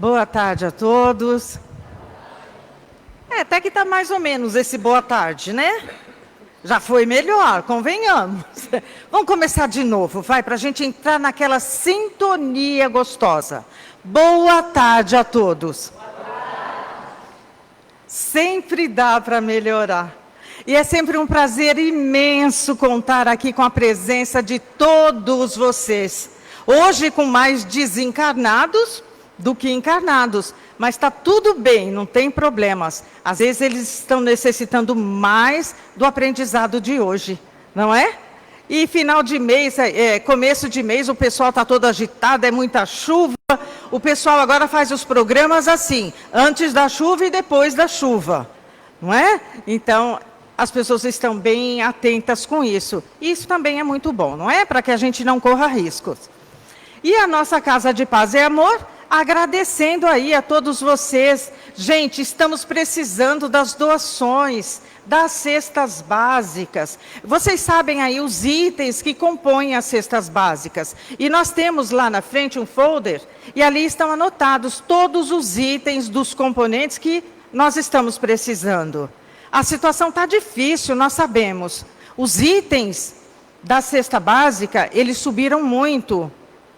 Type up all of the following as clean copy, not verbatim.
Boa tarde a todos. Até que está mais ou menos esse boa tarde, né? Já foi melhor, convenhamos. Vamos começar de novo, vai, para a gente entrar naquela sintonia gostosa. Boa tarde a todos. Sempre dá para melhorar. E é sempre um prazer imenso contar aqui com a presença de todos vocês. Hoje com mais desencarnados do que encarnados, mas está tudo bem, não tem problemas. Às vezes eles estão necessitando mais do aprendizado de hoje, não é? E final de mês, começo de mês, o pessoal está todo agitado, é muita chuva. O pessoal agora faz os programas assim, antes da chuva e depois da chuva, não é? Então, as pessoas estão bem atentas com isso. Isso também é muito bom, não é? Para que a gente não corra riscos. E a nossa Casa de Paz e Amor, agradecendo aí a todos vocês. Gente, estamos precisando das doações, das cestas básicas. Vocês sabem aí os itens que compõem as cestas básicas. E nós temos lá na frente um folder, e ali estão anotados todos os itens dos componentes que nós estamos precisando. A situação está difícil, nós sabemos. Os itens da cesta básica, eles subiram muito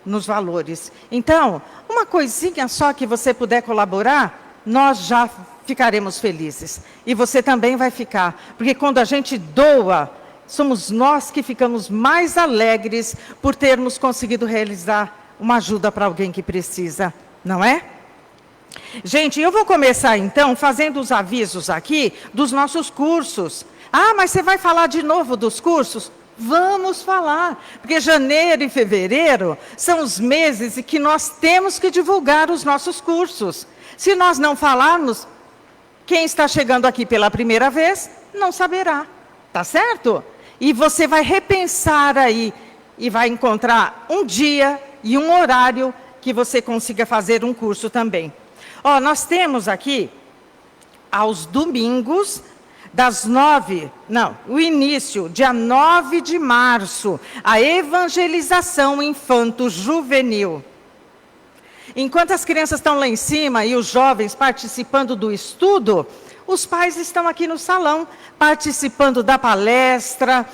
nos valores. Então, uma coisinha só que você puder colaborar, nós já ficaremos felizes. E você também vai ficar. Porque quando a gente doa, somos nós que ficamos mais alegres por termos conseguido realizar uma ajuda para alguém que precisa, não é? Gente, eu vou começar então fazendo os avisos aqui dos nossos cursos. Ah, mas você vai falar de novo dos cursos? Vamos falar, porque janeiro e fevereiro são os meses em que nós temos que divulgar os nossos cursos. Se nós não falarmos, quem está chegando aqui pela primeira vez não saberá, tá certo? E você vai repensar aí e vai encontrar um dia e um horário que você consiga fazer um curso também. Ó, nós temos aqui, aos domingos, o início, dia 9 de março, a evangelização infanto-juvenil. Enquanto as crianças estão lá em cima e os jovens participando do estudo, os pais estão aqui no salão, participando da palestra,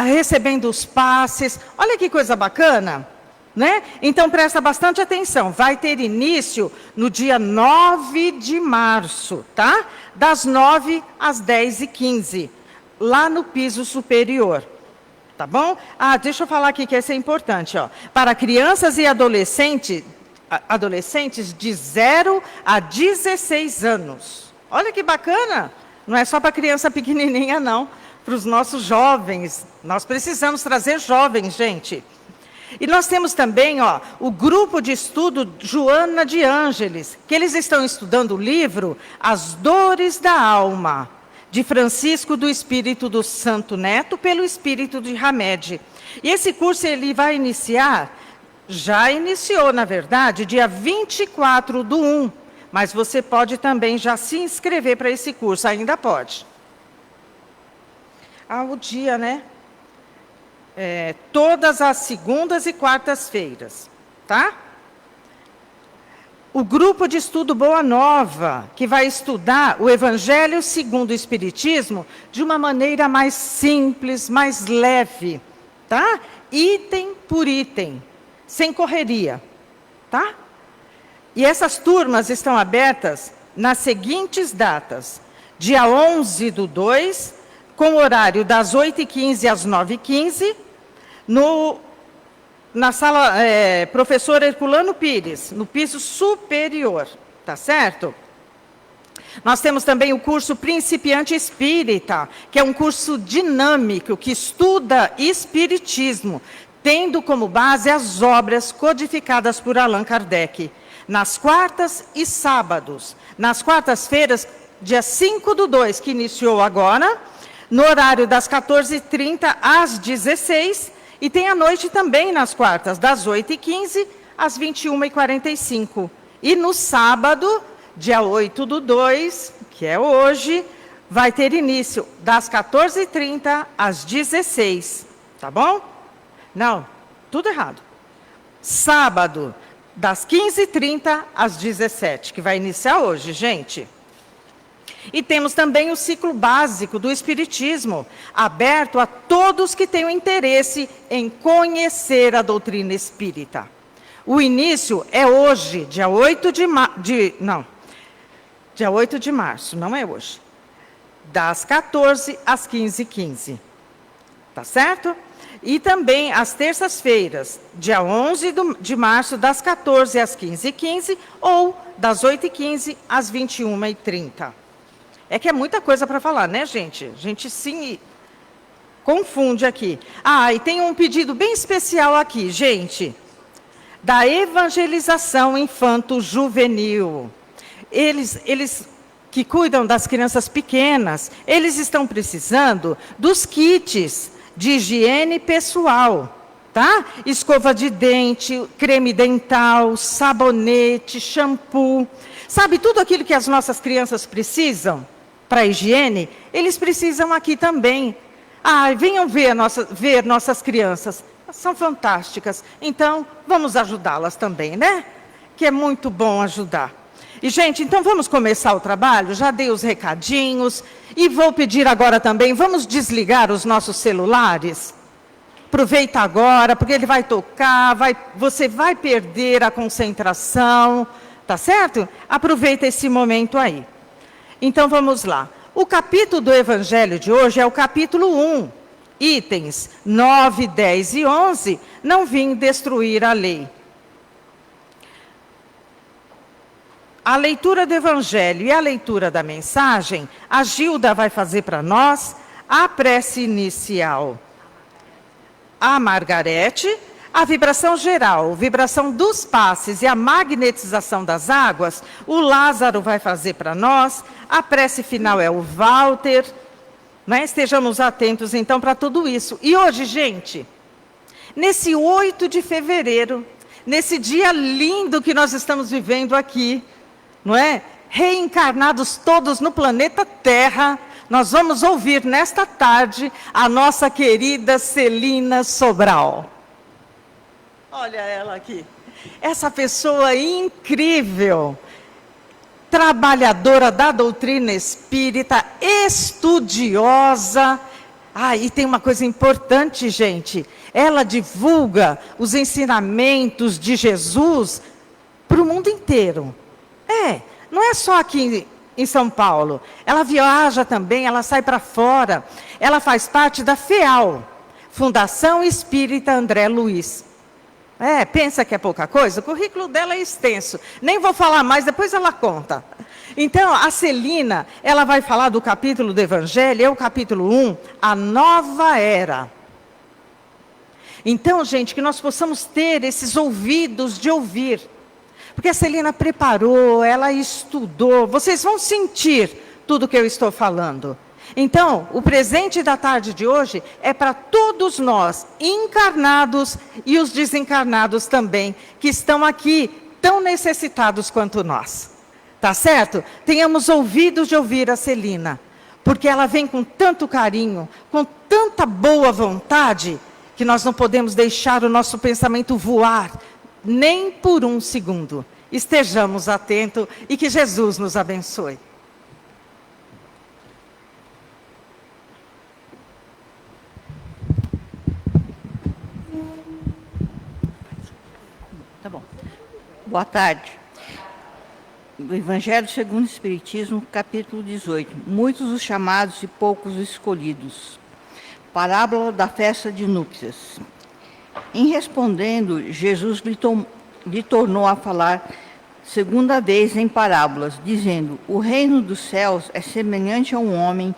recebendo os passes. Olha que coisa bacana, né? Então presta bastante atenção, vai ter início no dia 9 de março, tá? Das 9 às 10h15, lá no piso superior, tá bom? Ah, deixa eu falar aqui que esse é importante, ó. Para crianças e adolescentes de 0 a 16 anos. Olha que bacana, não é só para criança pequenininha não, para os nossos jovens, nós precisamos trazer jovens, gente. E nós temos também, ó, o grupo de estudo Joana de Ângeles, que eles estão estudando o livro As Dores da Alma, de Francisco do Espírito do Santo Neto, pelo Espírito de Hamed. E esse curso ele vai iniciar, já iniciou, na verdade, dia 24/1, mas você pode também já se inscrever para esse curso, ainda pode. Ah, o dia, né? Todas as segundas e quartas-feiras, tá? O grupo de estudo Boa Nova, que vai estudar o Evangelho segundo o Espiritismo de uma maneira mais simples, mais leve, tá? Item por item, sem correria, tá? E essas turmas estão abertas nas seguintes datas: dia 11/2, com horário das 8h15 às 9h15, na sala Professor Herculano Pires, no piso superior, tá certo? Nós temos também o curso Principiante Espírita, que é um curso dinâmico, que estuda Espiritismo, tendo como base as obras codificadas por Allan Kardec, nas quartas e sábados. Nas quartas-feiras, dia 5/2, que iniciou agora, no horário das 14h30 às 16h, e tem à noite também nas quartas, das 8h15 às 21h45. E no sábado, dia 8/2, que é hoje, vai ter início das 14h30 às 16h, tá bom? Não, tudo errado. Sábado, das 15h30 às 17h, que vai iniciar hoje, gente. E temos também o ciclo básico do Espiritismo, aberto a todos que tenham interesse em conhecer a doutrina espírita. O início é hoje, dia 8 de março, não é hoje. Das 14 às 15h15. Tá certo? E também às terças-feiras, dia 11 de março, das 14 às 15h15, ou das 8h15 às 21h30. É que é muita coisa para falar, né, gente? A gente se confunde aqui. Ah, e tem um pedido bem especial aqui, gente. Da evangelização infanto-juvenil. Eles que cuidam das crianças pequenas, eles estão precisando dos kits de higiene pessoal, tá? Escova de dente, creme dental, sabonete, shampoo. Sabe, tudo aquilo que as nossas crianças precisam para a higiene, eles precisam aqui também. Ah, venham ver nossas crianças. São fantásticas. Então, vamos ajudá-las também, né? Que é muito bom ajudar. E, gente, então vamos começar o trabalho? Já dei os recadinhos. E vou pedir agora também, vamos desligar os nossos celulares? Aproveita agora, porque ele vai tocar, você vai perder a concentração, tá certo? Aproveita esse momento aí. Então, vamos lá. O capítulo do Evangelho de hoje é o capítulo 1. Itens 9, 10 e 11, não vim destruir a lei. A leitura do Evangelho e a leitura da mensagem, a Gilda vai fazer para nós a prece inicial. A Margarete, a vibração geral, vibração dos passes e a magnetização das águas, o Lázaro vai fazer para nós. A prece final é o Walter. Né? Estejamos atentos, então, para tudo isso. E hoje, gente, nesse 8 de fevereiro, nesse dia lindo que nós estamos vivendo aqui, não é? Reencarnados todos no planeta Terra, nós vamos ouvir nesta tarde a nossa querida Celina Sobral. Olha ela aqui. Essa pessoa incrível, trabalhadora da doutrina espírita, estudiosa. Ah, e tem uma coisa importante, gente. Ela divulga os ensinamentos de Jesus para o mundo inteiro. Não é só aqui em São Paulo. Ela viaja também, ela sai para fora. Ela faz parte da FEAL, Fundação Espírita André Luiz. Pensa que é pouca coisa? O currículo dela é extenso. Nem vou falar mais, depois ela conta. Então, a Celina, ela vai falar do capítulo do Evangelho, é o capítulo 1, a nova era. Então, gente, que nós possamos ter esses ouvidos de ouvir. Porque a Celina preparou, ela estudou. Vocês vão sentir tudo o que eu estou falando. Então, o presente da tarde de hoje é para todos nós, encarnados e os desencarnados também, que estão aqui tão necessitados quanto nós. Tá certo? Tenhamos ouvidos de ouvir a Celina, porque ela vem com tanto carinho, com tanta boa vontade, que nós não podemos deixar o nosso pensamento voar, nem por um segundo. Estejamos atentos e que Jesus nos abençoe. Tá bom. Boa tarde. O Evangelho segundo o Espiritismo, capítulo 18. Muitos os chamados e poucos os escolhidos. Parábola da festa de núpcias. Em respondendo, Jesus lhe tornou a falar segunda vez em parábolas, dizendo: o reino dos céus é semelhante a um homem,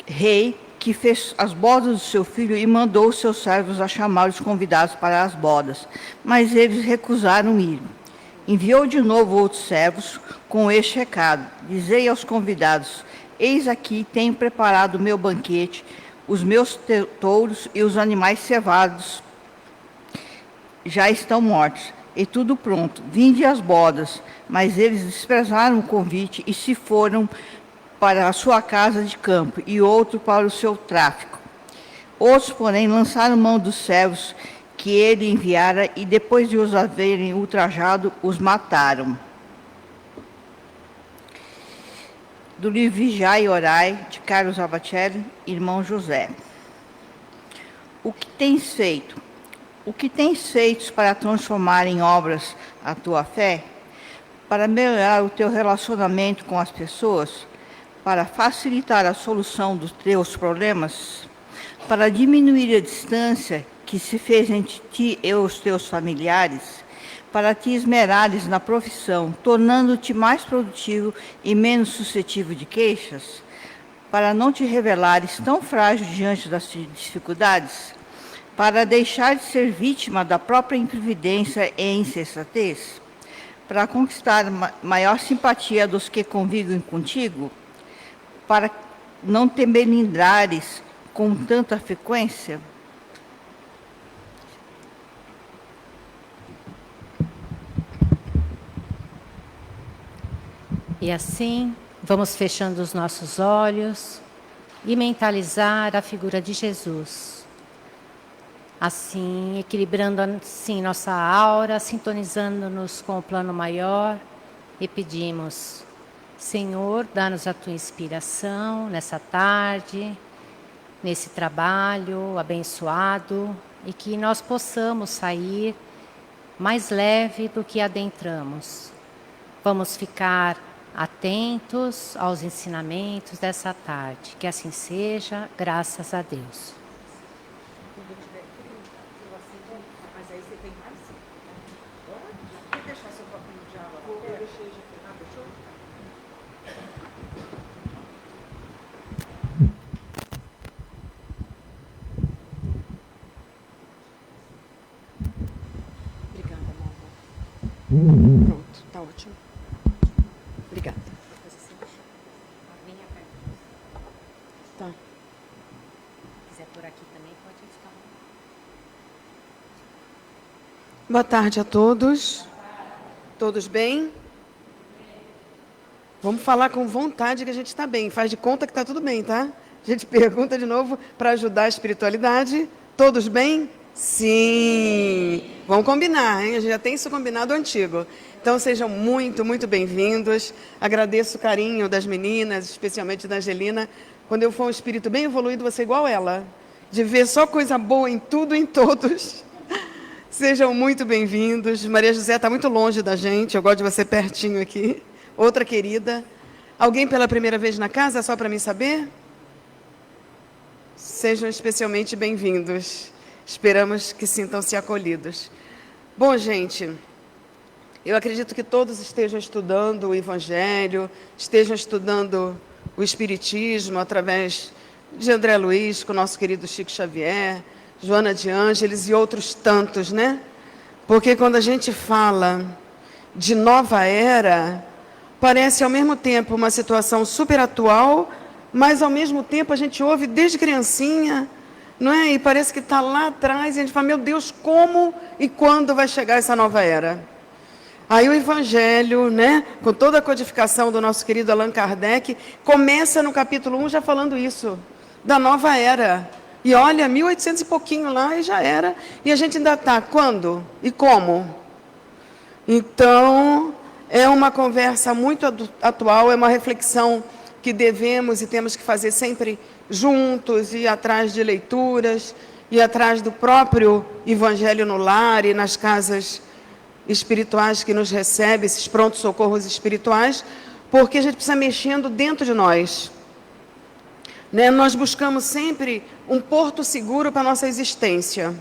rei, que fez as bodas do seu filho e mandou os seus servos a chamar os convidados para as bodas. Mas eles recusaram ir. Enviou de novo outros servos com este recado: dizei aos convidados: eis aqui, tenho preparado o meu banquete, os meus touros e os animais cevados já estão mortos, e tudo pronto. Vinde às bodas. Mas eles desprezaram o convite e se foram para a sua casa de campo, e outro para o seu tráfico. Outros, porém, lançaram mão dos servos que ele enviara, e depois de os haverem ultrajado, os mataram. Do livro Vigiai e Orai, de Carlos Alvacelli, irmão José. O que tens feito? O que tens feito para transformar em obras a tua fé? Para melhorar o teu relacionamento com as pessoas? Para facilitar a solução dos teus problemas? Para diminuir a distância que se fez entre ti e os teus familiares? Para te esmerares na profissão, tornando-te mais produtivo e menos suscetível de queixas? Para não te revelares tão frágil diante das dificuldades? Para deixar de ser vítima da própria imprevidência e insensatez? Para conquistar maior simpatia dos que convivem contigo? Para não te melindrares com tanta frequência? E assim, vamos fechando os nossos olhos e mentalizar a figura de Jesus. Assim, equilibrando assim nossa aura, sintonizando-nos com o plano maior, e pedimos: Senhor, dá-nos a tua inspiração nessa tarde, nesse trabalho abençoado, e que nós possamos sair mais leve do que adentramos. Vamos ficar atentos aos ensinamentos dessa tarde. Que assim seja, graças a Deus. Pronto, tá ótimo. Obrigada. Tá. Se quiser por aqui também, pode ficar. Boa tarde a todos. Todos bem? Vamos falar com vontade que a gente está bem. Faz de conta que está tudo bem, tá? A gente pergunta de novo para ajudar a espiritualidade. Todos bem? Sim! Vamos combinar, hein? A gente já tem isso combinado antigo. Então, sejam muito, muito bem-vindos. Agradeço o carinho das meninas, especialmente da Angelina. Quando eu for um espírito bem evoluído, você igual ela. De ver só coisa boa em tudo e em todos. Sejam muito bem-vindos. Maria José está muito longe da gente. Eu gosto de você pertinho aqui. Outra querida. Alguém pela primeira vez na casa, só para mim saber? Sejam especialmente bem-vindos. Esperamos que sintam-se acolhidos. Bom, gente, eu acredito que todos estejam estudando o Evangelho, estejam estudando o Espiritismo através de André Luiz, com o nosso querido Chico Xavier, Joana de Ângeles e outros tantos, né? Porque quando a gente fala de nova era, parece ao mesmo tempo uma situação super atual, mas ao mesmo tempo a gente ouve desde criancinha, não é? E parece que está lá atrás e a gente fala, meu Deus, como e quando vai chegar essa nova era? Aí o Evangelho, né, com toda a codificação do nosso querido Allan Kardec, começa no capítulo 1 já falando isso, da nova era. E olha, 1800 e pouquinho lá e já era. E a gente ainda está quando e como? Então, é uma conversa muito atual, é uma reflexão que devemos e temos que fazer sempre juntos, ir atrás de leituras, ir atrás do próprio Evangelho no lar e nas casas espirituais que nos recebem, esses prontos socorros espirituais, porque a gente precisa mexendo dentro de nós. Né? Nós buscamos sempre um porto seguro para a nossa existência.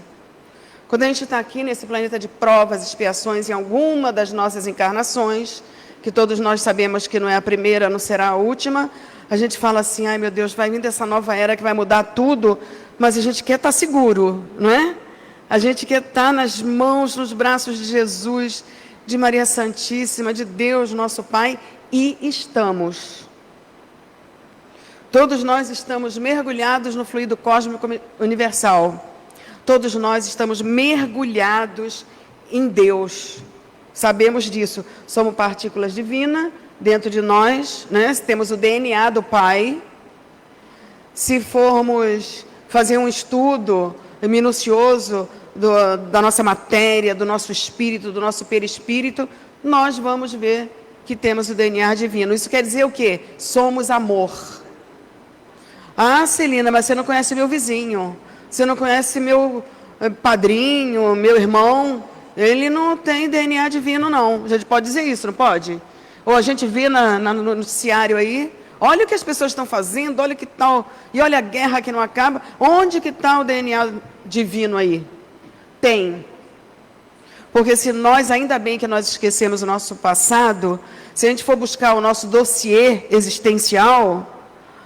Quando a gente está aqui nesse planeta de provas, expiações, em alguma das nossas encarnações, que todos nós sabemos que não é a primeira, não será a última, a gente fala assim, ai meu Deus, vai vir essa nova era que vai mudar tudo, mas a gente quer estar seguro, não é? A gente quer estar nas mãos, nos braços de Jesus, de Maria Santíssima, de Deus, nosso Pai, e estamos. Todos nós estamos mergulhados no fluido cósmico universal. Todos nós estamos mergulhados em Deus. Sabemos disso. Somos partículas divinas dentro de nós, né? Temos o DNA do Pai. Se formos fazer um estudo minucioso da nossa matéria, do nosso espírito, do nosso perispírito, nós vamos ver que temos o DNA divino. Isso quer dizer o quê? Somos amor. Ah, Celina, mas você não conhece meu vizinho, você não conhece meu padrinho, meu irmão, ele não tem DNA divino, não. A gente pode dizer isso, não pode? Ou a gente vê no noticiário aí, olha o que as pessoas estão fazendo, olha que tal, e olha a guerra que não acaba. Onde que está o DNA divino aí? Tem. Porque se nós, ainda bem que nós esquecemos o nosso passado, se a gente for buscar o nosso dossiê existencial,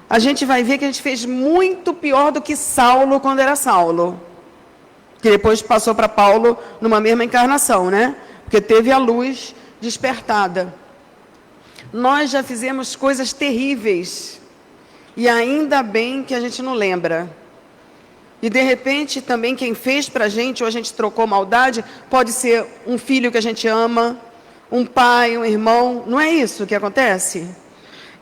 a gente vai ver que a gente fez muito pior do que Saulo quando era Saulo. Que depois passou para Paulo numa mesma encarnação, né? Porque teve a luz despertada. Nós já fizemos coisas terríveis. E ainda bem que a gente não lembra. E de repente também quem fez para a gente, ou a gente trocou maldade, pode ser um filho que a gente ama, um pai, um irmão. Não é isso que acontece?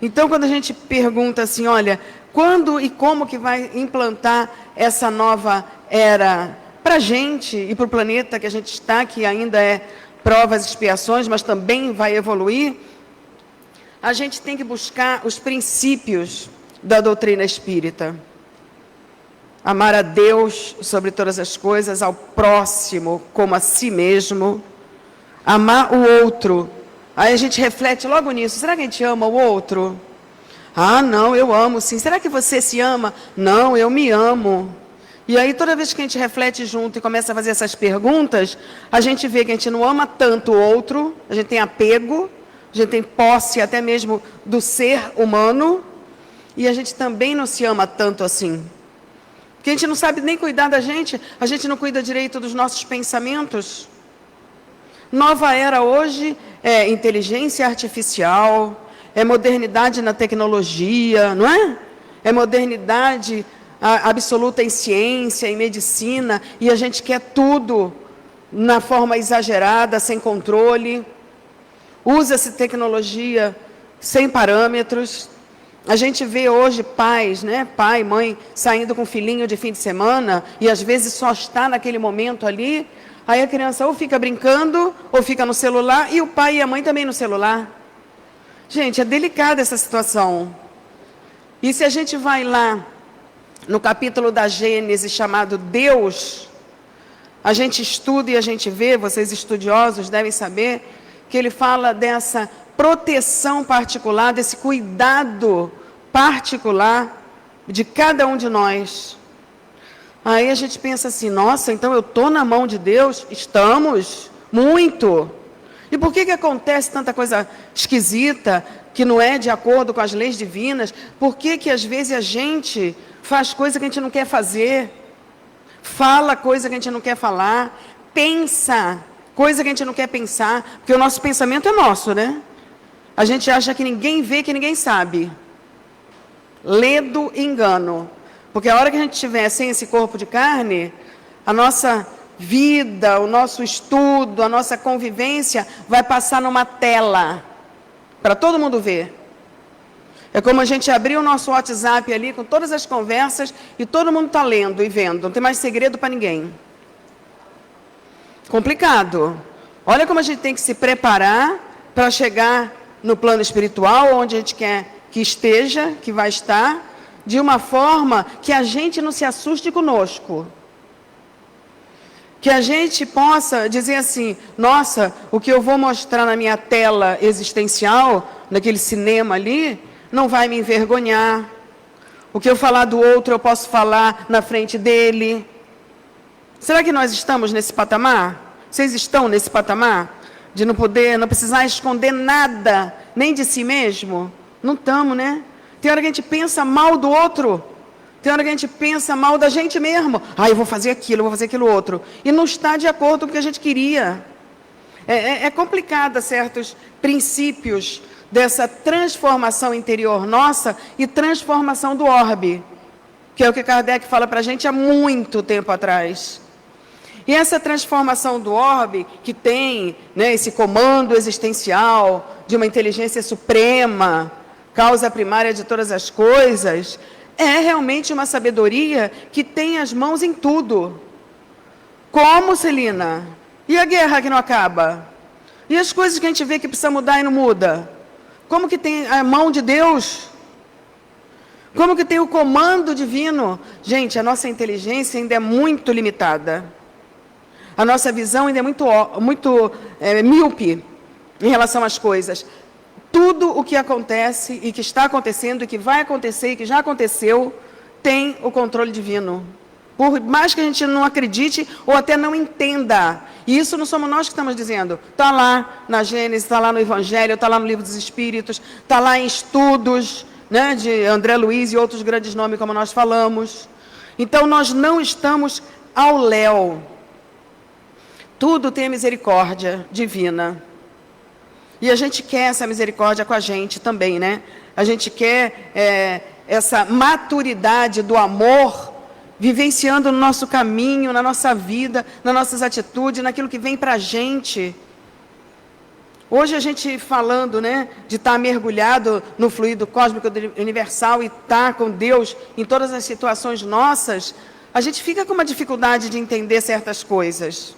Então quando a gente pergunta assim, olha, quando e como que vai implantar essa nova era para a gente e para o planeta que a gente está, que ainda é provas e expiações, mas também vai evoluir, a gente tem que buscar os princípios da doutrina espírita. Amar a Deus sobre todas as coisas, ao próximo como a si mesmo, amar o outro. Aí a gente reflete logo nisso, será que a gente ama o outro? Ah, não, eu amo sim. Será que você se ama? Não, eu me amo. E aí toda vez que a gente reflete junto e começa a fazer essas perguntas, a gente vê que a gente não ama tanto o outro, a gente tem apego, a gente tem posse até mesmo do ser humano, e a gente também não se ama tanto assim. Porque a gente não sabe nem cuidar da gente, a gente não cuida direito dos nossos pensamentos. Nova era hoje é inteligência artificial, é modernidade na tecnologia, não é? É modernidade absoluta em ciência, em medicina, e a gente quer tudo na forma exagerada, sem controle. Usa-se tecnologia sem parâmetros. A gente vê hoje pais, né, pai, mãe, saindo com filhinho de fim de semana, e às vezes só está naquele momento ali, aí a criança ou fica brincando, ou fica no celular, e o pai e a mãe também no celular. Gente, é delicada essa situação. E se a gente vai lá, no capítulo da Gênesis, chamado Deus, a gente estuda e a gente vê, vocês estudiosos devem saber, que ele fala dessa proteção particular, desse cuidado particular de cada um de nós. Aí a gente pensa assim, nossa, então eu estou na mão de Deus? Estamos, muito. E por que acontece tanta coisa esquisita, que não é de acordo com as leis divinas? Por que às vezes a gente faz coisa que a gente não quer fazer, fala coisa que a gente não quer falar, pensa coisa que a gente não quer pensar, porque o nosso pensamento é nosso, né? A gente acha que ninguém vê, que ninguém sabe. Ledo engano. Porque a hora que a gente estiver sem esse corpo de carne, a nossa vida, o nosso estudo, a nossa convivência vai passar numa tela, para todo mundo ver. É como a gente abrir o nosso WhatsApp ali, com todas as conversas, e todo mundo está lendo e vendo. Não tem mais segredo para ninguém. Complicado. Olha como a gente tem que se preparar para chegar no plano espiritual, onde a gente quer que esteja, que vai estar, de uma forma que a gente não se assuste conosco. Que a gente possa dizer assim, nossa, o que eu vou mostrar na minha tela existencial, naquele cinema ali, não vai me envergonhar. O que eu falar do outro, eu posso falar na frente dele. Será que nós estamos nesse patamar? Vocês estão nesse patamar? De não poder, não precisar esconder nada, nem de si mesmo? Não estamos, né? Tem hora que a gente pensa mal do outro. Tem hora que a gente pensa mal da gente mesmo. Ah, eu vou fazer aquilo, eu vou fazer aquilo outro. E não está de acordo com o que a gente queria. É complicado certos princípios dessa transformação interior nossa e transformação do orbe, que é o que Kardec fala para a gente há muito tempo atrás. E essa transformação do orbe, que tem, né, esse comando existencial de uma inteligência suprema, causa primária de todas as coisas, é realmente uma sabedoria que tem as mãos em tudo. Como, Celina? E a guerra que não acaba? E as coisas que a gente vê que precisa mudar e não muda? Como que tem a mão de Deus? Como que tem o comando divino? Gente, a nossa inteligência ainda é muito limitada. A nossa visão ainda é muito míope em relação às coisas. Tudo o que acontece e que está acontecendo e que vai acontecer e que já aconteceu tem o controle divino. Por mais que a gente não acredite ou até não entenda. E isso não somos nós que estamos dizendo. Está lá na Gênesis, está lá no Evangelho, está lá no Livro dos Espíritos, está lá em estudos, né, de André Luiz e outros grandes nomes, como nós falamos. Então, nós não estamos ao léu. Tudo tem a misericórdia divina. E a gente quer essa misericórdia com a gente também, né? A gente quer essa maturidade do amor vivenciando no nosso caminho, na nossa vida, nas nossas atitudes, naquilo que vem para a gente. Hoje a gente falando, né, de estar mergulhado no fluido cósmico universal e estar com Deus em todas as situações nossas, a gente fica com uma dificuldade de entender certas coisas.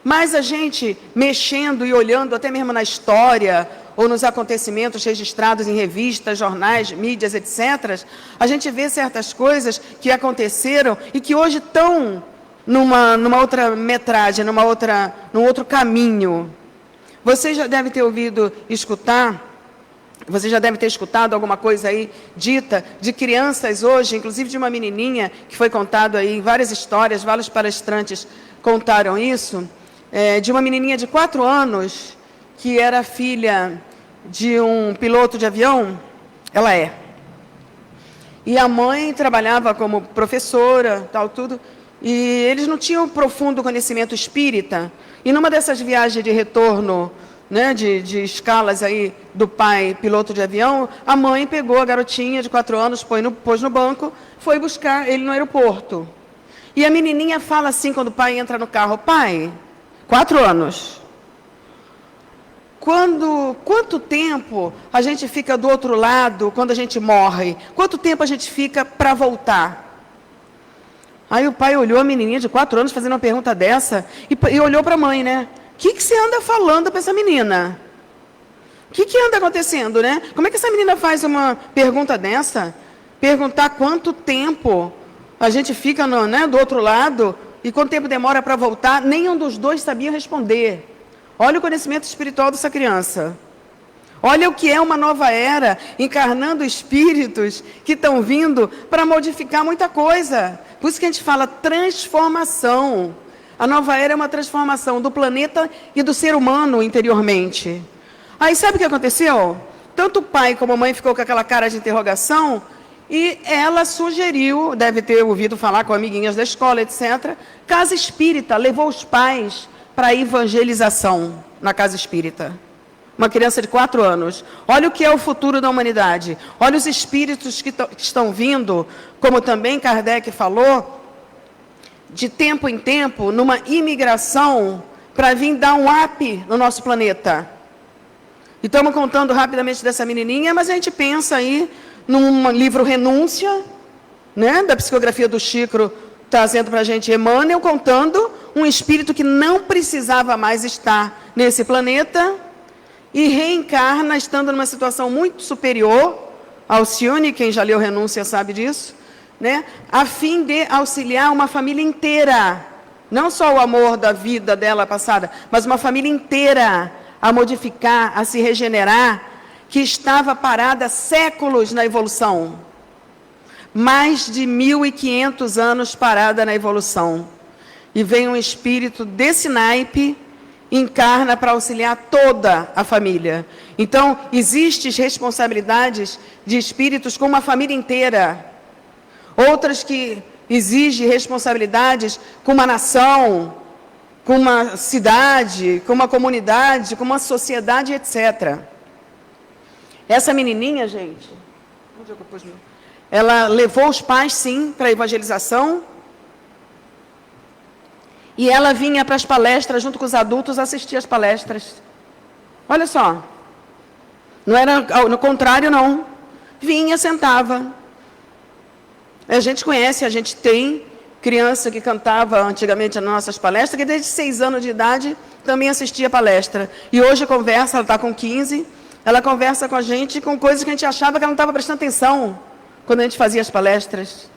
Mas a gente, mexendo e olhando até mesmo na história, ou nos acontecimentos registrados em revistas, jornais, mídias, etc., a gente vê certas coisas que aconteceram e que hoje estão numa outra metragem, num outro caminho. Você já deve ter você já deve ter escutado alguma coisa aí dita de crianças hoje, inclusive de uma menininha, que foi contado aí em várias histórias, vários palestrantes contaram isso, de uma menininha de 4 anos, que era filha de um piloto de avião, ela é. E a mãe trabalhava como professora, tal, tudo, e eles não tinham profundo conhecimento espírita. E numa dessas viagens de retorno, né, de escalas aí do pai, piloto de avião, a mãe pegou a garotinha de 4 anos, pôs no banco, foi buscar ele no aeroporto. E a menininha fala assim, quando o pai entra no carro: pai, 4 anos. Quanto tempo a gente fica do outro lado quando a gente morre? Quanto tempo a gente fica para voltar? Aí o pai olhou a menininha de 4 anos fazendo uma pergunta dessa e olhou para a mãe, né? O que você anda falando para essa menina? O que anda acontecendo, né? Como é que essa menina faz uma pergunta dessa? Perguntar quanto tempo a gente fica do outro lado e quanto tempo demora para voltar? Nenhum dos dois sabia responder. Olha o conhecimento espiritual dessa criança. Olha o que é uma nova era, encarnando espíritos que estão vindo para modificar muita coisa. Por isso que a gente fala transformação. A nova era é uma transformação do planeta e do ser humano interiormente. Aí sabe o que aconteceu? Tanto o pai como a mãe ficou com aquela cara de interrogação e ela sugeriu, deve ter ouvido falar com amiguinhas da escola, etc., casa espírita, levou os pais para a evangelização na casa espírita. Uma criança de 4 anos. Olha o que é o futuro da humanidade. Olha os espíritos que estão vindo, como também Kardec falou, de tempo em tempo, numa imigração para vir dar um up no nosso planeta. E estamos contando rapidamente dessa menininha, mas a gente pensa aí num livro Renúncia, né, da psicografia do Chico, trazendo para a gente Emmanuel, contando um espírito que não precisava mais estar nesse planeta e reencarna estando numa situação muito superior. Alcione, quem já leu Renúncia sabe disso, né? A fim de auxiliar uma família inteira, não só o amor da vida dela passada, mas uma família inteira a modificar, a se regenerar, que estava parada séculos na evolução. Mais de 1.500 anos parada na evolução. E vem um espírito desse naipe, encarna para auxiliar toda a família. Então, existem responsabilidades de espíritos com uma família inteira. Outras que exigem responsabilidades com uma nação, com uma cidade, com uma comunidade, com uma sociedade, etc. Essa menininha, gente, onde é que eu pus meu? Ela levou os pais, sim, para a evangelização. E ela vinha para as palestras, junto com os adultos, assistir às palestras. Olha só. Não era no contrário, não. Vinha, sentava. A gente conhece, a gente tem criança que cantava antigamente nas nossas palestras, que desde 6 anos de idade também assistia a palestra. E hoje conversa, ela está com 15, ela conversa com a gente com coisas que a gente achava que ela não estava prestando atenção quando a gente fazia as palestras.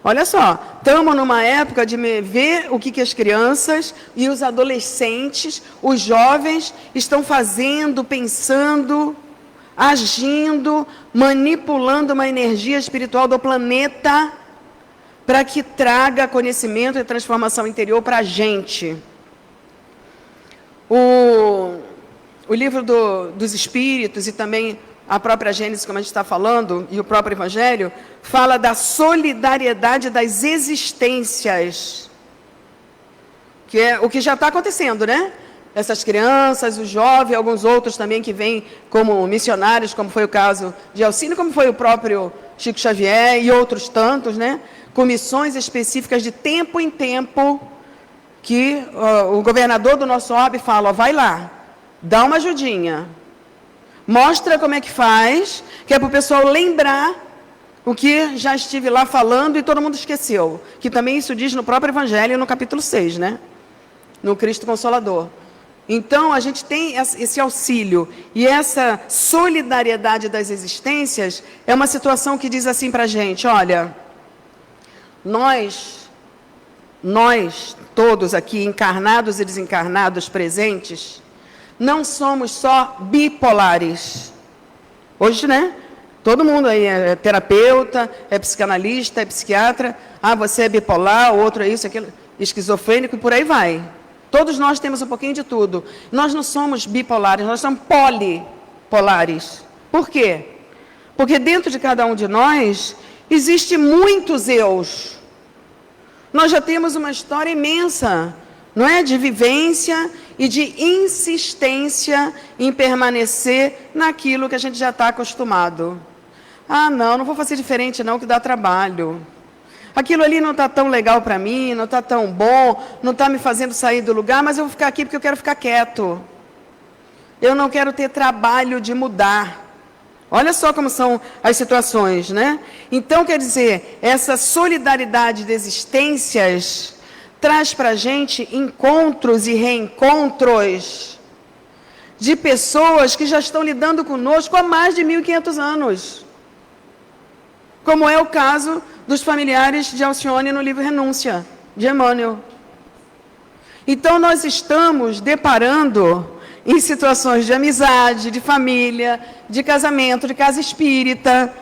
Olha só, estamos numa época de ver o que as crianças e os adolescentes, os jovens, estão fazendo, pensando, agindo, manipulando uma energia espiritual do planeta para que traga conhecimento e transformação interior para a gente. O livro dos Espíritos e também a própria Gênesis, como a gente está falando, e o próprio Evangelho, fala da solidariedade das existências, que é o que já está acontecendo, né? Essas crianças, os jovens, alguns outros também que vêm como missionários, como foi o caso de Alcino, como foi o próprio Chico Xavier e outros tantos, né? Com missões específicas de tempo em tempo, que o governador do nosso orbe fala, ó, vai lá, dá uma ajudinha, mostra como é que faz, que é para o pessoal lembrar o que já estive lá falando e todo mundo esqueceu. Que também isso diz no próprio Evangelho, no capítulo 6, né? No Cristo Consolador. Então, a gente tem esse auxílio e essa solidariedade das existências é uma situação que diz assim para a gente, olha, nós todos aqui, encarnados e desencarnados presentes, não somos só bipolares. Hoje, né? Todo mundo aí é terapeuta, é psicanalista, é psiquiatra. Ah, você é bipolar, o outro é isso, aquilo, esquizofrênico e por aí vai. Todos nós temos um pouquinho de tudo. Nós não somos bipolares, nós somos polipolares. Por quê? Porque dentro de cada um de nós existe muitos eus. Nós já temos uma história imensa, não é? De vivência e de insistência em permanecer naquilo que a gente já está acostumado. Ah, não vou fazer diferente não, que dá trabalho. Aquilo ali não está tão legal para mim, não está tão bom, não está me fazendo sair do lugar, mas eu vou ficar aqui porque eu quero ficar quieto. Eu não quero ter trabalho de mudar. Olha só como são as situações, né? Então, quer dizer, essa solidariedade de existências traz para a gente encontros e reencontros de pessoas que já estão lidando conosco há mais de 1.500 anos. Como é o caso dos familiares de Alcione no livro Renúncia, de Emmanuel. Então, nós estamos deparando em situações de amizade, de família, de casamento, de casa espírita,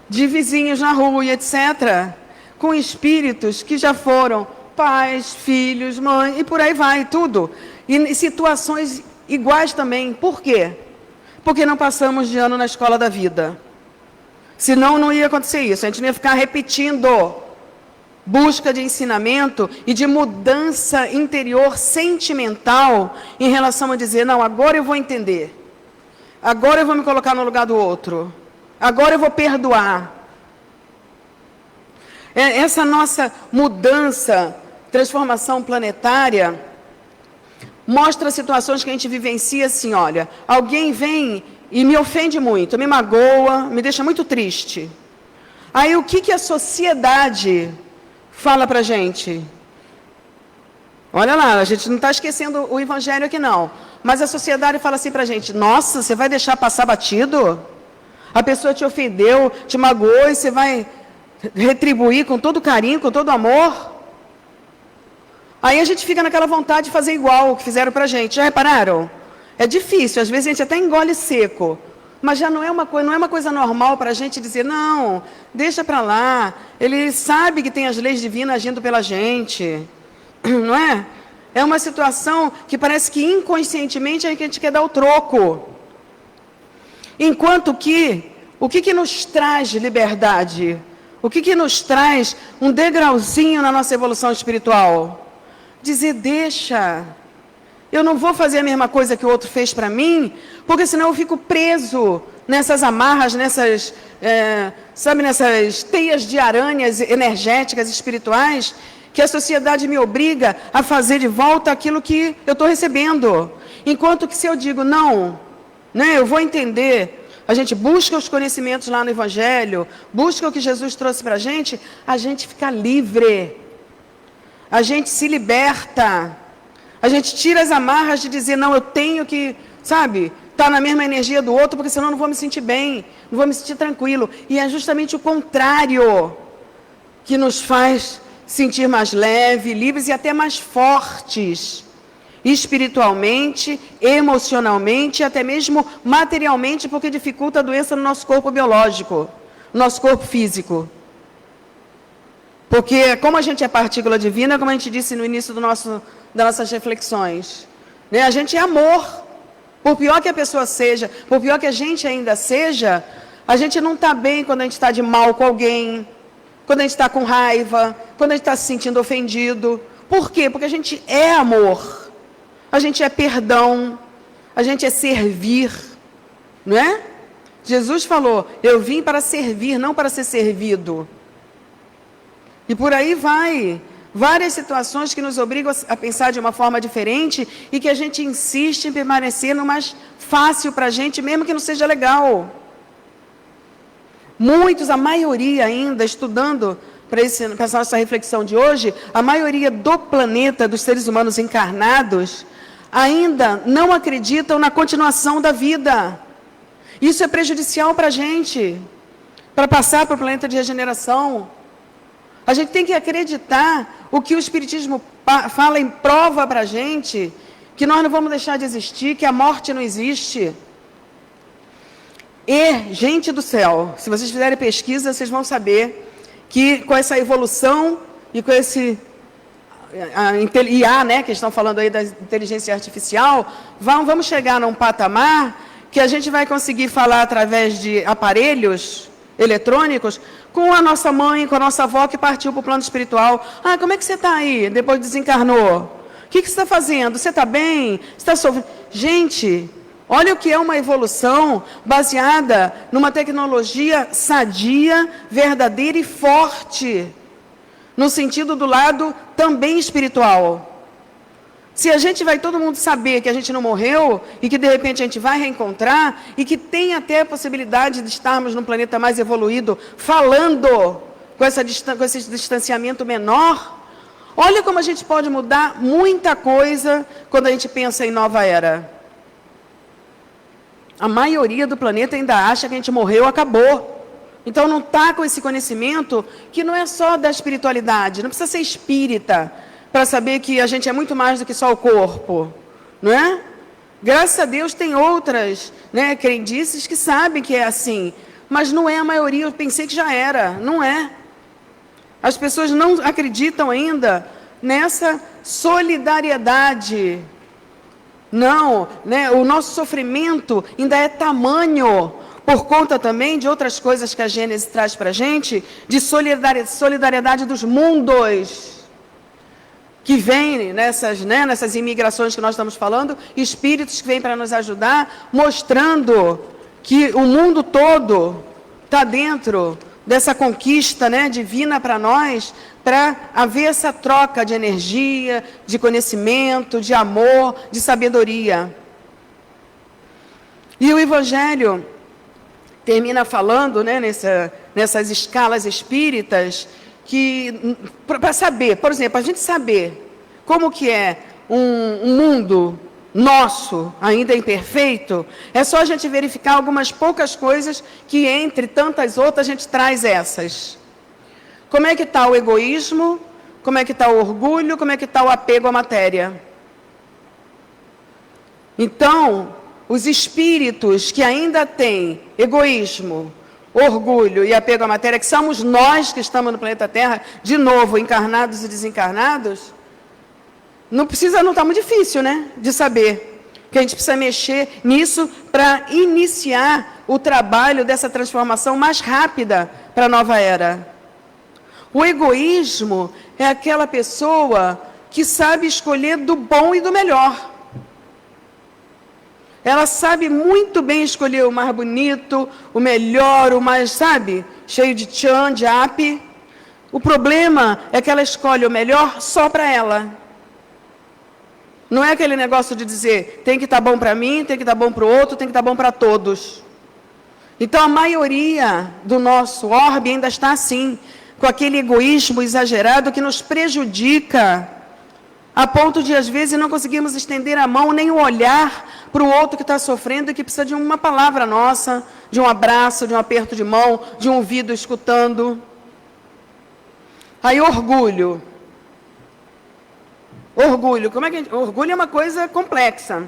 de vizinhos na rua, etc., com espíritos que já foram pais, filhos, mãe, e por aí vai, tudo. E situações iguais também. Por quê? Porque não passamos de ano na escola da vida. Senão não ia acontecer isso. A gente não ia ficar repetindo busca de ensinamento e de mudança interior sentimental em relação a dizer, não, agora eu vou entender. Agora eu vou me colocar no lugar do outro. Agora eu vou perdoar. Essa nossa mudança, transformação planetária, mostra situações que a gente vivencia assim, olha, alguém vem e me ofende muito, me magoa, me deixa muito triste. Aí o que a sociedade fala para a gente? Olha lá, a gente não está esquecendo o Evangelho aqui não, mas a sociedade fala assim para a gente, nossa, você vai deixar passar batido? A pessoa te ofendeu, te magoou e você vai retribuir com todo carinho, com todo amor? Aí a gente fica naquela vontade de fazer igual o que fizeram para a gente. Já repararam? É difícil, às vezes a gente até engole seco, mas já não é uma coisa normal para a gente dizer, não, deixa para lá, ele sabe que tem as leis divinas agindo pela gente, não é? É uma situação que parece que inconscientemente a gente quer dar o troco. Enquanto que, o que nos traz liberdade? O que nos traz um degrauzinho na nossa evolução espiritual? Dizer, deixa, eu não vou fazer a mesma coisa que o outro fez para mim, porque senão eu fico preso nessas amarras, nessas teias de aranhas energéticas, espirituais, que a sociedade me obriga a fazer de volta aquilo que eu estou recebendo. Enquanto que se eu digo, não, né, eu vou entender, a gente busca os conhecimentos lá no Evangelho, busca o que Jesus trouxe para a gente fica livre. A gente se liberta. A gente tira as amarras de dizer, não, eu tenho que, sabe, estar na mesma energia do outro, porque senão eu não vou me sentir bem, não vou me sentir tranquilo. E é justamente o contrário que nos faz sentir mais leve, livres e até mais fortes, espiritualmente, emocionalmente e até mesmo materialmente, porque dificulta a doença no nosso corpo biológico, no nosso corpo físico. Porque como a gente é partícula divina, como a gente disse no início das nossas reflexões, né? A gente é amor. Por pior que a pessoa seja, por pior que a gente ainda seja, a gente não está bem quando a gente está de mal com alguém, quando a gente está com raiva, quando a gente está se sentindo ofendido. Por quê? Porque a gente é amor, a gente é perdão, a gente é servir, não é? Jesus falou, eu vim para servir, não para ser servido. E por aí vai, várias situações que nos obrigam a pensar de uma forma diferente e que a gente insiste em permanecer no mais fácil para a gente, mesmo que não seja legal. Muitos, a maioria ainda, estudando para essa nossa reflexão de hoje, a maioria do planeta, dos seres humanos encarnados, ainda não acreditam na continuação da vida. Isso é prejudicial para a gente, para passar para o planeta de regeneração. A gente tem que acreditar o que o Espiritismo fala e prova para a gente, que nós não vamos deixar de existir, que a morte não existe. E, gente do céu, se vocês fizerem pesquisa, vocês vão saber que com essa evolução e com esse IA, né, que estão falando aí da inteligência artificial, vamos chegar num patamar que a gente vai conseguir falar através de aparelhos eletrônicos com a nossa mãe, com a nossa avó que partiu para o plano espiritual. Ah, como é que você está aí, depois desencarnou? O que você está fazendo? Você está bem? Você está sofrendo? Gente, olha o que é uma evolução baseada numa tecnologia sadia, verdadeira e forte, no sentido do lado também espiritual. Se a gente vai todo mundo saber que a gente não morreu e que de repente a gente vai reencontrar e que tem até a possibilidade de estarmos num planeta mais evoluído, falando com esse distanciamento menor, olha como a gente pode mudar muita coisa quando a gente pensa em nova era. A maioria do planeta ainda acha que a gente morreu, acabou. Então não está com esse conhecimento que não é só da espiritualidade, não precisa ser espírita para saber que a gente é muito mais do que só o corpo, não é? Graças a Deus tem outras, né, crendices que sabem que é assim, mas não é a maioria. Eu pensei que já era, não é. As pessoas não acreditam ainda nessa solidariedade. Não, né, o nosso sofrimento ainda é tamanho, por conta também de outras coisas que a Gênesis traz para a gente, de solidariedade dos mundos, que vem nessas imigrações que nós estamos falando, espíritos que vêm para nos ajudar, mostrando que o mundo todo está dentro dessa conquista, né, divina para nós, para haver essa troca de energia, de conhecimento, de amor, de sabedoria. E o Evangelho termina falando, né, nessas escalas espíritas, que para saber, por exemplo, a gente saber como que é um mundo nosso, ainda imperfeito, é só a gente verificar algumas poucas coisas que, entre tantas outras, a gente traz essas. Como é que está o egoísmo? Como é que está o orgulho? Como é que está o apego à matéria? Então, os espíritos que ainda têm egoísmo, orgulho e apego à matéria, que somos nós que estamos no planeta Terra, de novo, encarnados e desencarnados, não está muito difícil, né, de saber que a gente precisa mexer nisso para iniciar o trabalho dessa transformação mais rápida para a nova era. O egoísmo é aquela pessoa que sabe escolher do bom e do melhor. Ela sabe muito bem escolher o mais bonito, o melhor, o mais, sabe, cheio de tchan, de ape. O problema é que ela escolhe o melhor só para ela. Não é aquele negócio de dizer, tem que estar bom para mim, tem que estar bom para o outro, tem que estar bom para todos. Então, a maioria do nosso orbe ainda está assim, com aquele egoísmo exagerado que nos prejudica, a ponto de, às vezes, não conseguirmos estender a mão nem o olhar para o outro que está sofrendo e que precisa de uma palavra nossa, de um abraço, de um aperto de mão, de um ouvido escutando. Aí, orgulho. Orgulho. Orgulho é uma coisa complexa.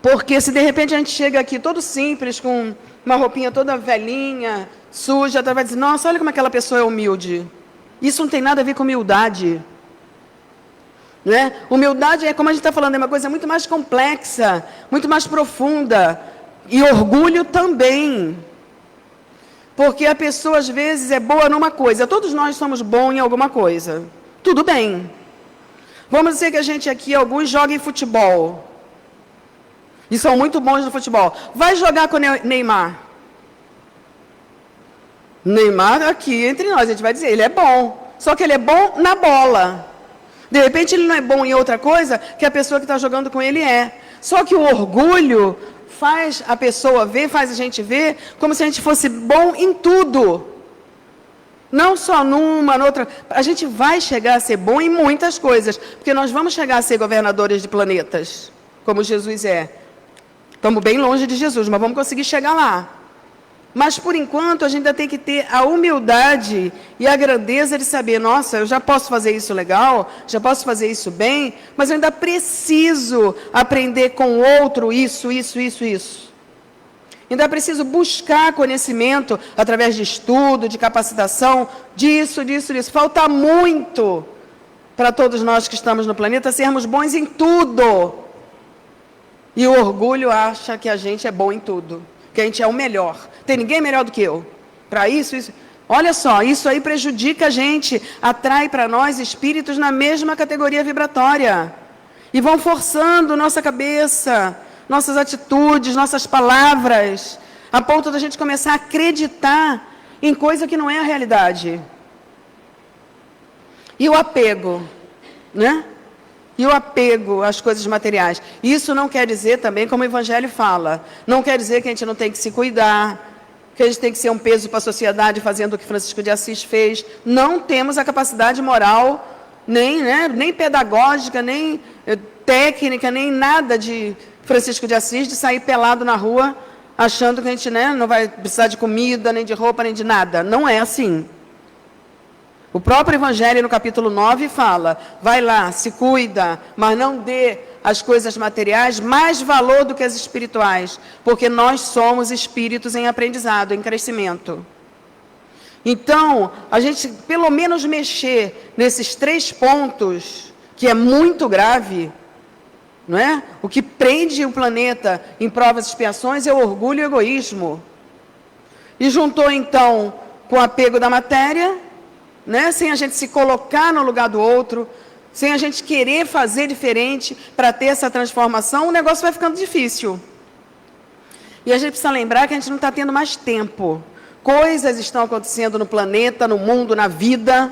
Porque se de repente a gente chega aqui todo simples, com uma roupinha toda velhinha, suja, vai dizer, nossa, olha como aquela pessoa é humilde. Isso não tem nada a ver com humildade. Né? Humildade é, como a gente está falando, é uma coisa muito mais complexa, muito mais profunda. E orgulho também. Porque a pessoa, às vezes, é boa numa coisa. Todos nós somos bons em alguma coisa. Tudo bem. Vamos dizer que a gente aqui, alguns joguem futebol. E são muito bons no futebol. Vai jogar com o Neymar. Neymar, aqui entre nós, a gente vai dizer, ele é bom. Só que ele é bom na bola. De repente, ele não é bom em outra coisa que a pessoa que está jogando com ele é. Só que o orgulho faz a pessoa ver, faz a gente ver, como se a gente fosse bom em tudo. Não só numa, noutra. A gente vai chegar a ser bom em muitas coisas. Porque nós vamos chegar a ser governadores de planetas, como Jesus é. Estamos bem longe de Jesus, mas vamos conseguir chegar lá. Mas, por enquanto, a gente ainda tem que ter a humildade e a grandeza de saber, nossa, eu já posso fazer isso legal, já posso fazer isso bem, mas eu ainda preciso aprender com o outro isso. Ainda preciso buscar conhecimento através de estudo, de capacitação, disso. Falta muito para todos nós que estamos no planeta sermos bons em tudo. E o orgulho acha que a gente é bom em tudo, que a gente é o melhor. Tem ninguém melhor do que eu. Para isso. Olha só, isso aí prejudica a gente, atrai para nós espíritos na mesma categoria vibratória. E vão forçando nossa cabeça, nossas atitudes, nossas palavras, a ponto da gente começar a acreditar em coisa que não é a realidade. E o apego, né? E o apego às coisas materiais. Isso não quer dizer também, como o Evangelho fala, não quer dizer que a gente não tem que se cuidar, que a gente tem que ser um peso para a sociedade, fazendo o que Francisco de Assis fez. Não temos a capacidade moral, nem pedagógica, nem técnica, nem nada de Francisco de Assis, de sair pelado na rua, achando que a gente não vai precisar de comida, nem de roupa, nem de nada. Não é assim. O próprio Evangelho, no capítulo 9, fala, vai lá, se cuida, mas não dê às coisas materiais mais valor do que as espirituais, porque nós somos espíritos em aprendizado, em crescimento. Então, a gente, pelo menos, mexer nesses 3 pontos, que é muito grave, não é? O que prende o planeta em provas e expiações é o orgulho e o egoísmo. E juntou, então, com o apego da matéria, né? Sem a gente se colocar no lugar do outro, sem a gente querer fazer diferente para ter essa transformação, o negócio vai ficando difícil. E a gente precisa lembrar que a gente não está tendo mais tempo. Coisas estão acontecendo no planeta, no mundo, na vida,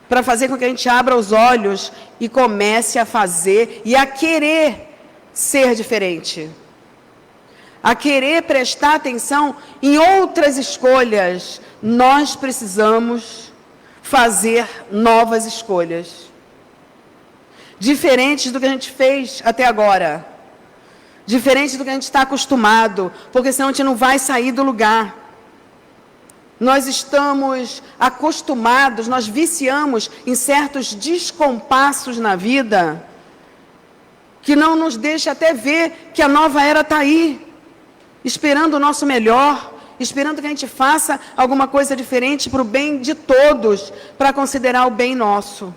para fazer com que a gente abra os olhos e comece a fazer e a querer ser diferente. A querer prestar atenção em outras escolhas. Nós precisamos fazer novas escolhas, diferentes do que a gente fez até agora, diferentes do que a gente está acostumado, porque senão a gente não vai sair do lugar. Nós estamos acostumados, nós viciamos em certos descompassos na vida, que não nos deixa até ver que a nova era está aí, esperando o nosso melhor, esperando que a gente faça alguma coisa diferente para o bem de todos, para considerar o bem nosso.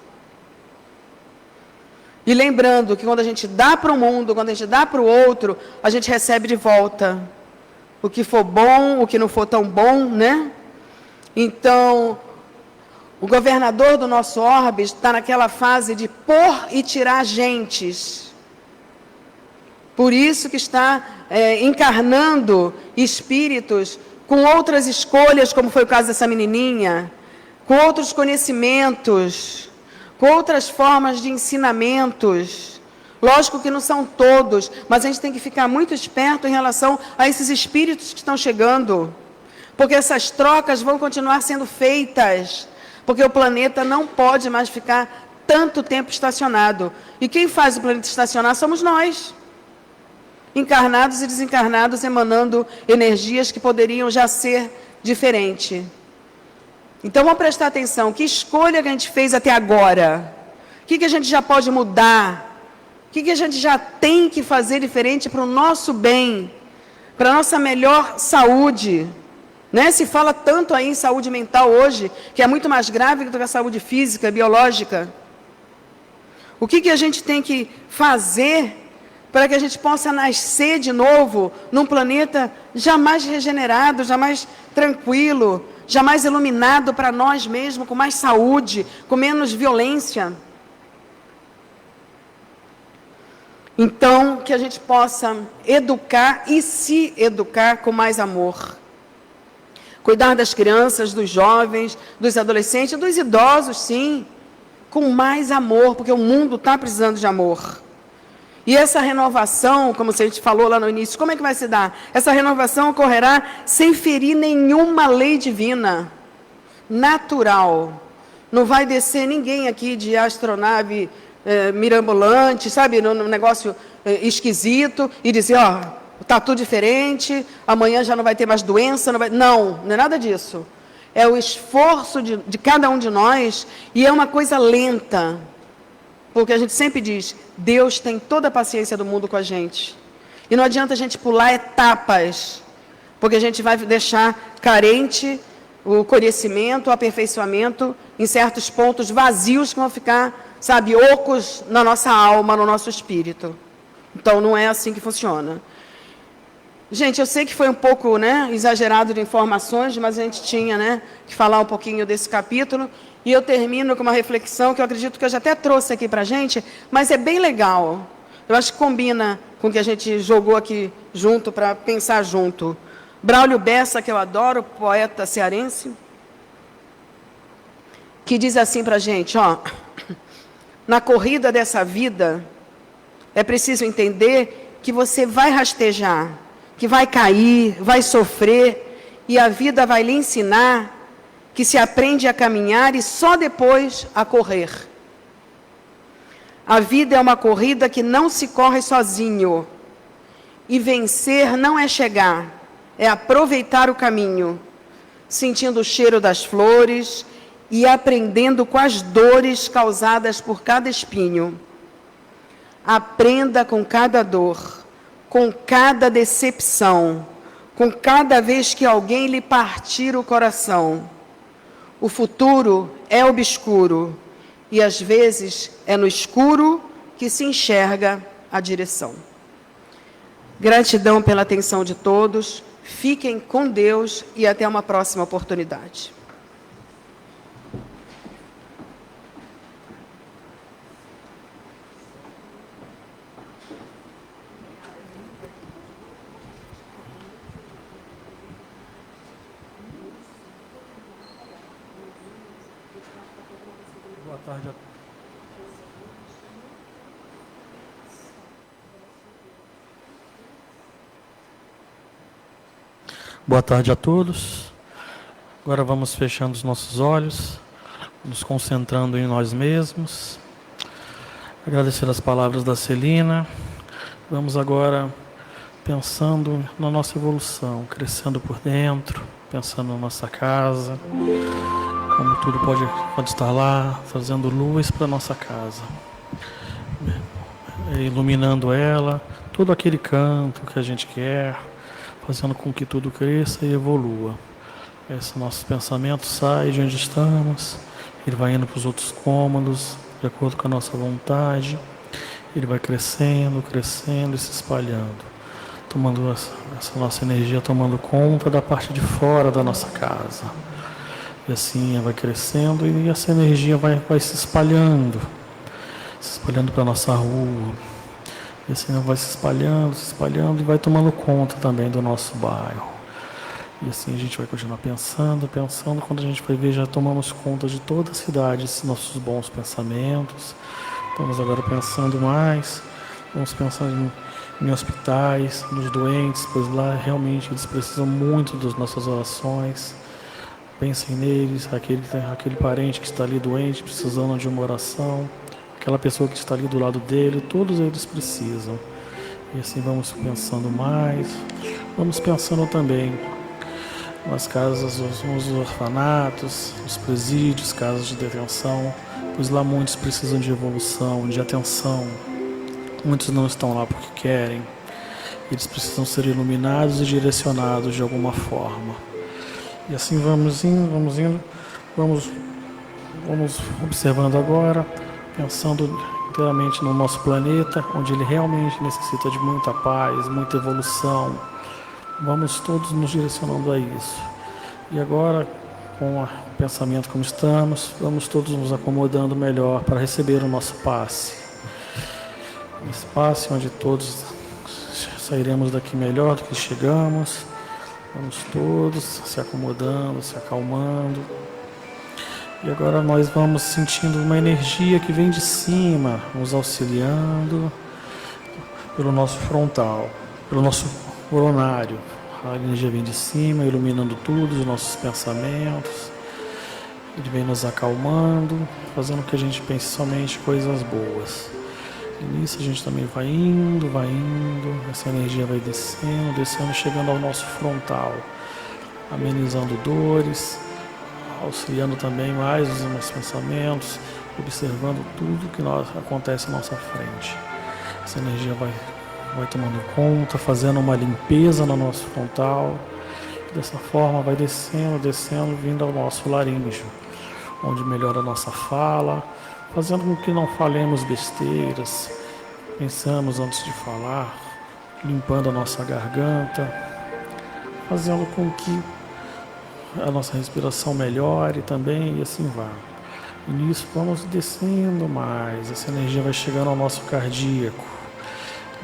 E lembrando que quando a gente dá para o mundo, quando a gente dá para o outro, a gente recebe de volta. O que for bom, o que não for tão bom, né? Então, o governador do nosso orbe está naquela fase de pôr e tirar gentes. Por isso que está encarnando espíritos com outras escolhas, como foi o caso dessa menininha, com outros conhecimentos, com outras formas de ensinamentos. Lógico que não são todos, mas a gente tem que ficar muito esperto em relação a esses espíritos que estão chegando. Porque essas trocas vão continuar sendo feitas. Porque o planeta não pode mais ficar tanto tempo estacionado. E quem faz o planeta estacionar somos nós. Encarnados e desencarnados, emanando energias que poderiam já ser diferentes. Então, vamos prestar atenção. Que escolha que a gente fez até agora? O que a gente já pode mudar? O que a gente já tem que fazer diferente para o nosso bem? Para a nossa melhor saúde? Né? Se fala tanto aí em saúde mental hoje, que é muito mais grave do que a saúde física, biológica. O que a gente tem que fazer para que a gente possa nascer de novo num planeta jamais regenerado, jamais tranquilo, jamais iluminado para nós mesmos, com mais saúde, com menos violência? Então, que a gente possa educar e se educar com mais amor. Cuidar das crianças, dos jovens, dos adolescentes, dos idosos, sim, com mais amor, porque o mundo está precisando de amor. E essa renovação, como a gente falou lá no início, como é que vai se dar? Essa renovação ocorrerá sem ferir nenhuma lei divina, natural. Não vai descer ninguém aqui de astronave mirabolante, sabe, num negócio esquisito, e dizer, ó, está tudo diferente, amanhã já não vai ter mais doença, não é nada disso. É o esforço de cada um de nós, e é uma coisa lenta, porque a gente sempre diz, Deus tem toda a paciência do mundo com a gente, e não adianta a gente pular etapas, porque a gente vai deixar carente o conhecimento, o aperfeiçoamento, em certos pontos vazios que vão ficar, sabe, ocos na nossa alma, no nosso espírito. Então, não é assim que funciona. Gente, eu sei que foi um pouco, né, exagerado de informações, mas a gente tinha, que falar um pouquinho desse capítulo. E eu termino com uma reflexão que eu acredito que eu já até trouxe aqui para a gente, mas é bem legal. Eu acho que combina com o que a gente jogou aqui junto, para pensar junto. Braulio Bessa, que eu adoro, poeta cearense, que diz assim para a gente, ó, na corrida dessa vida, é preciso entender que você vai rastejar, que vai cair, vai sofrer, e a vida vai lhe ensinar que se aprende a caminhar e só depois a correr. A vida é uma corrida que não se corre sozinho, e vencer não é chegar, é aproveitar o caminho, sentindo o cheiro das flores e aprendendo com as dores causadas por cada espinho. Aprenda com cada dor, com cada decepção, com cada vez que alguém lhe partir o coração. O futuro é obscuro e às vezes é no escuro que se enxerga a direção. Gratidão pela atenção de todos, fiquem com Deus e até uma próxima oportunidade. Boa tarde a Boa tarde a todos. Agora vamos fechando os nossos olhos, nos concentrando em nós mesmos. Agradecer as palavras da Celina. Vamos agora pensando na nossa evolução, crescendo por dentro, pensando na nossa casa, como tudo pode estar lá, trazendo luz para a nossa casa, iluminando ela, todo aquele canto que a gente quer, fazendo com que tudo cresça e evolua. Esse nosso pensamento sai de onde estamos, ele vai indo para os outros cômodos, de acordo com a nossa vontade, ele vai crescendo, crescendo e se espalhando, tomando essa nossa energia, tomando conta da parte de fora da nossa casa. E assim vai crescendo e essa energia vai se espalhando para a nossa rua. E assim vai se espalhando e vai tomando conta também do nosso bairro. E assim a gente vai continuar pensando, quando a gente vai ver, já tomamos conta de toda a cidade, esses nossos bons pensamentos. Estamos agora pensando mais Vamos pensar em hospitais, nos doentes, pois lá realmente eles precisam muito das nossas orações. Pensem neles, aquele parente que está ali doente, precisando de uma oração, aquela pessoa que está ali do lado dele, todos eles precisam. E assim vamos pensando mais, vamos pensando também nas casas, nos orfanatos, nos presídios, casas de detenção, pois lá muitos precisam de evolução, de atenção. Muitos não estão lá porque querem. Eles precisam ser iluminados e direcionados de alguma forma. E assim vamos indo, vamos observando agora, pensando inteiramente no nosso planeta, onde ele realmente necessita de muita paz, muita evolução. Vamos todos nos direcionando a isso. E agora, com o pensamento como estamos, vamos todos nos acomodando melhor para receber o nosso passe. Esse passe onde todos sairemos daqui melhor do que chegamos. Vamos todos se acomodando, se acalmando. E agora nós vamos sentindo uma energia que vem de cima, nos auxiliando pelo nosso frontal, pelo nosso coronário. A energia vem de cima, iluminando tudo, os nossos pensamentos. Ele vem nos acalmando, fazendo que a gente pense somente coisas boas. E nisso a gente também vai indo, essa energia vai descendo, chegando ao nosso frontal, amenizando dores, auxiliando também mais os nossos pensamentos, observando tudo que acontece à nossa frente. Essa energia vai tomando conta, fazendo uma limpeza no nosso frontal. Dessa forma vai descendo, vindo ao nosso laríngeo, onde melhora a nossa fala, fazendo com que não falemos besteiras, pensamos antes de falar, limpando a nossa garganta, fazendo com que a nossa respiração melhore também, e assim vai. E nisso vamos descendo mais, essa energia vai chegando ao nosso cardíaco.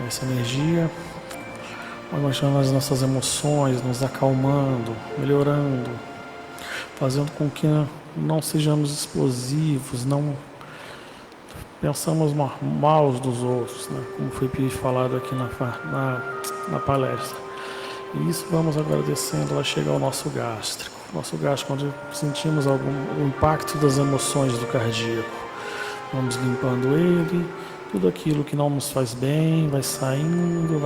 Essa energia vai mostrando as nossas emoções, nos acalmando, melhorando, fazendo com que não sejamos explosivos, não pensamos mal dos outros, né? Como foi falado aqui na palestra. E isso vamos agora descendo, vai chegar ao nosso gástrico. Nosso gástrico, onde sentimos o impacto das emoções do cardíaco. Vamos limpando ele, tudo aquilo que não nos faz bem, vai saindo.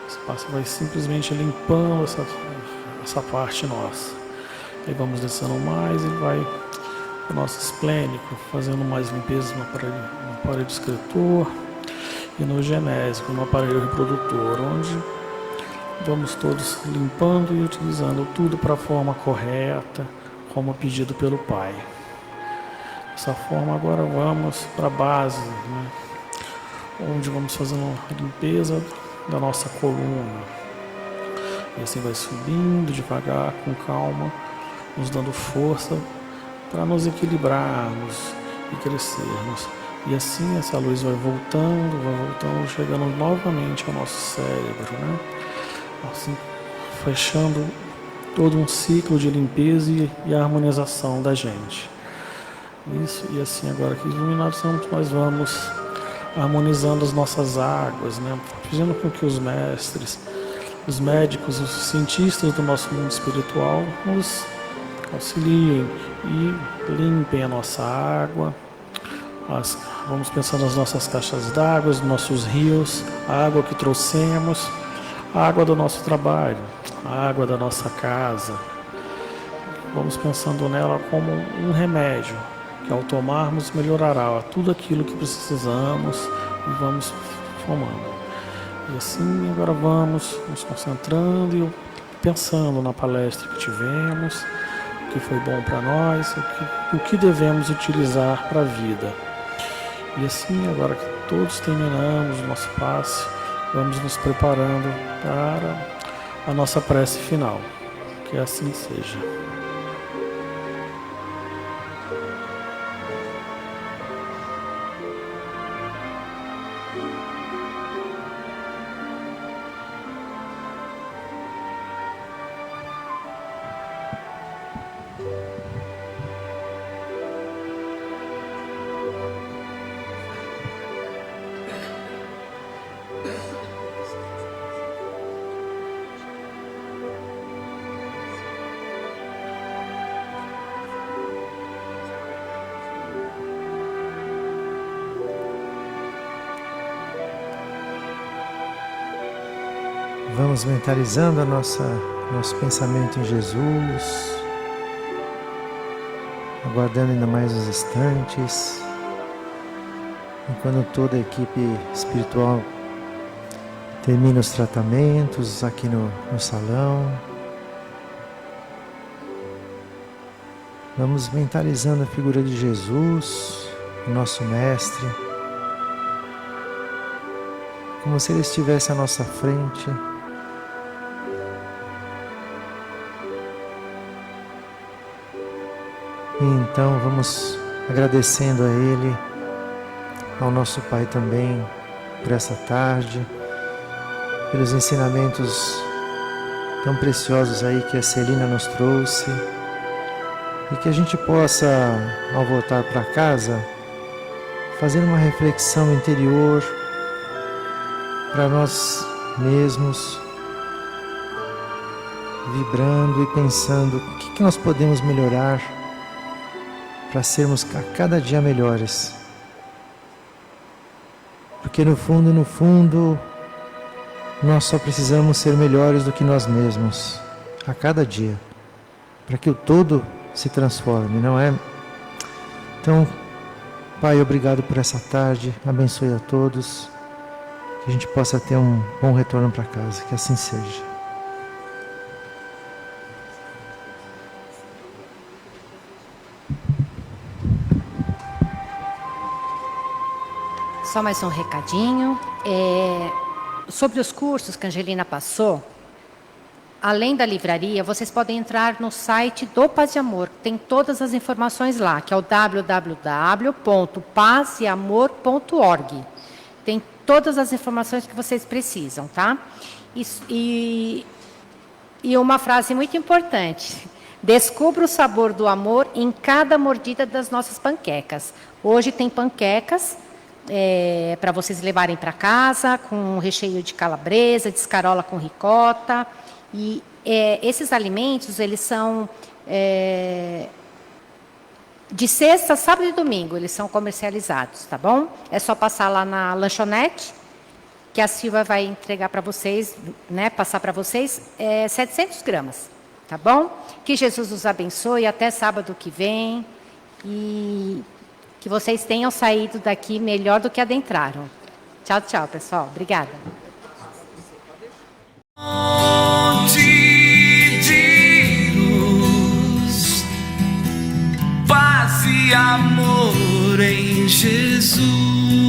Esse passo vai simplesmente limpando essa parte nossa. Aí vamos descendo mais e vai o nosso esplênico, fazendo mais limpeza no aparelho excretor e no genésico, no aparelho reprodutor, onde vamos todos limpando e utilizando tudo para a forma correta, como pedido pelo Pai. Dessa forma agora vamos para a base, né, onde vamos fazendo a limpeza da nossa coluna. E assim vai subindo devagar, com calma, nos dando força para nos equilibrarmos e crescermos. E assim essa luz vai voltando, chegando novamente ao nosso cérebro, né? Assim, fechando todo um ciclo de limpeza e harmonização da gente. Isso, e assim agora que iluminados somos, nós vamos harmonizando as nossas águas, né? Fazendo com que os mestres, os médicos, os cientistas do nosso mundo espiritual nos auxiliem e limpem a nossa água. Vamos pensar nas nossas caixas d'água, nos nossos rios, a água que trouxemos, a água do nosso trabalho, a água da nossa casa. Vamos pensando nela como um remédio, que ao tomarmos melhorará tudo aquilo que precisamos e vamos formando. E assim agora vamos nos concentrando e pensando na palestra que tivemos, o que foi bom para nós, o que devemos utilizar para a vida. E assim, agora que todos terminamos o nosso passe, vamos nos preparando para a nossa prece final. Que assim seja. Vamos mentalizando nosso pensamento em Jesus, aguardando ainda mais uns instantes, enquanto toda a equipe espiritual termina os tratamentos aqui no salão. Vamos mentalizando a figura de Jesus, o nosso Mestre, como se Ele estivesse à nossa frente. E então vamos agradecendo a Ele, ao nosso Pai também, por essa tarde, pelos ensinamentos tão preciosos aí que a Celina nos trouxe, e que a gente possa, ao voltar para casa, fazer uma reflexão interior para nós mesmos, vibrando e pensando o que nós podemos melhorar para sermos a cada dia melhores. Porque no fundo, nós só precisamos ser melhores do que nós mesmos, a cada dia, para que o todo se transforme, não é? Então, Pai, obrigado por essa tarde, abençoe a todos, que a gente possa ter um bom retorno para casa, que assim seja. Só mais um recadinho. Sobre os cursos que a Angelina passou, além da livraria, vocês podem entrar no site do Paz e Amor. Tem todas as informações lá, que é o www.pazeamor.org. Tem todas as informações que vocês precisam, tá? E uma frase muito importante. Descubra o sabor do amor em cada mordida das nossas panquecas. Hoje tem panquecas para vocês levarem para casa, com recheio de calabresa, de escarola com ricota. E esses alimentos, eles são de sexta, sábado e domingo, eles são comercializados, tá bom? É só passar lá na lanchonete, que a Silvia vai entregar para vocês, né, passar para vocês, 700 gramas, tá bom? Que Jesus os abençoe, até sábado que vem, e que vocês tenham saído daqui melhor do que adentraram. Tchau, tchau, pessoal. Obrigada. De luz, paz e amor em Jesus.